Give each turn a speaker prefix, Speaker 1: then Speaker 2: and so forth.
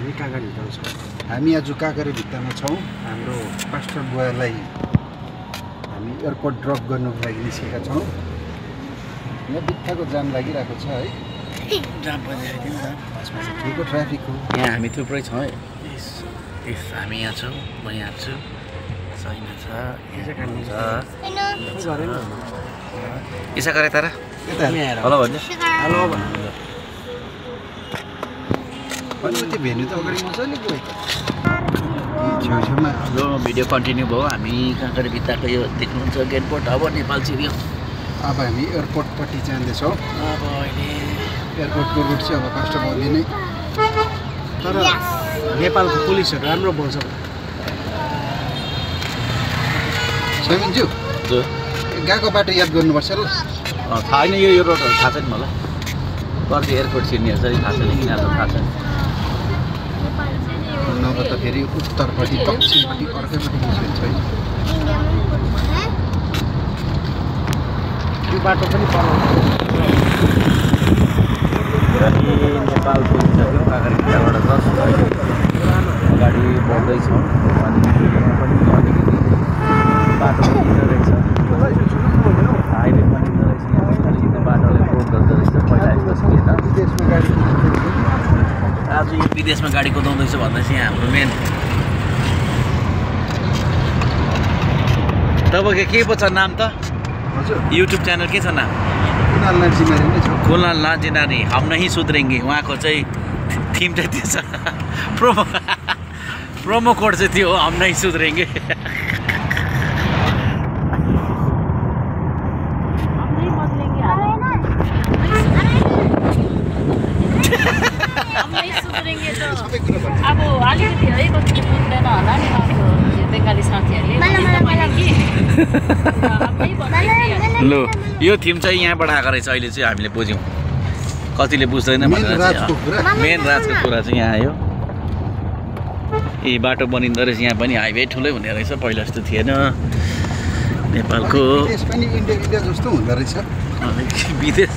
Speaker 1: हामी काँगरी भित्तामा छौँ।
Speaker 2: हामी आज काँगरी भित्तामा छौँ। हाम्रो पास्टर बुवालाई हामी एयरपोर्ट ड्रप गर्नुको लागि निस्केका छौँ। यहाँ बित्थाको जाम लागिरहेको छ है।
Speaker 1: जाम पनि आइदिउँ न।
Speaker 2: ठिकको ट्राफिक हो।
Speaker 1: यहाँ हामी थुप्रै छौँ है। हामी यहाँ छौँ, म यहाँ छु। छैन छ, इसा गरे तर हेलो भन्नु हेलो भन्नु
Speaker 2: त्यो भेन्यु त अगाडि मजाले गयो छेउछेउमा।
Speaker 1: जो भिडियो कन्टिन्यू भयो। हामी काँगरी भित्ताको यो देख्नुहुन्छ गेटपोर्ट अब नेपाल छिर्यो।
Speaker 2: अब हामी एयरपोर्टपट्टि जाँदैछौँ।
Speaker 1: अब अहिले
Speaker 2: एयरपोर्टको रुट चाहिँ अब पास्टर बुवाले नै।
Speaker 3: तर नेपालको पुलिसहरू राम्रो बोल्छ।
Speaker 2: सैमिन्ज्यू गएको बाटो याद गर्नुपर्छ ल।
Speaker 1: थाहा छैन यो रोडहरू थाहा छैन मलाई। कति एयरपोर्ट छिर्नेहरू चाहिँ थाहा छैन, यिनीहरूलाई थाहा छैन।
Speaker 2: नभए त फेरि उत्तरपट्टि दक्षिणपट्टि अर्कैपट्टि निस्किन्छ है।
Speaker 3: यो बाटो पनि बनाउँछ।
Speaker 1: नेपाल पुगिसक्यो काँगरी भित्ताबाट जस्ट गाडी बढ्दैछौँ। अनि यहाँ पनि अलिकति बाटो बनिँदो रहेछ, हाइवे बनिँदो रहेछ। यहाँ अलिकति बाटोलाई ब्रोक गर्दो रहेछ, पहिला यस्तो थिएन। आज यो विदेशमा गाडी कुदाउँदैछ भन्दा चाहिँ यहाँ हाम्रो मेन। तपाईँको के पो छ नाम त?
Speaker 2: हजुर
Speaker 1: युट्युब च्यानल के छ नाम?
Speaker 2: कुनाल नाजिमारी नै छ।
Speaker 1: कुनाल नाजिमारी हम नहीं सुध्रेंगे। उहाँको चाहिँ थिम चाहिँ त्यो छ। प्रोमो कोड चाहिँ त्यो हो, हम नहीं सुध्रेंगे।
Speaker 4: अब अलिकति है कति बुझ्दैन होला नि बङ्गाली साथीहरूले।
Speaker 1: लो यो थिम चाहिँ यहाँबाट आएको रहेछ। अहिले चाहिँ हामीले बुझ्यौँ, कतिले बुझ्दैन भनेर चाहिँ मेन राजको कुरा चाहिँ यहाँ आयो। ए बाटो बनिँदो रहेछ, यहाँ पनि हाइवे ठुलै हुने रहेछ, पहिला जस्तो थिएन। नेपालको
Speaker 2: देश पनि इन्डिया जस्तो हुँदो रहेछ।
Speaker 1: विदेश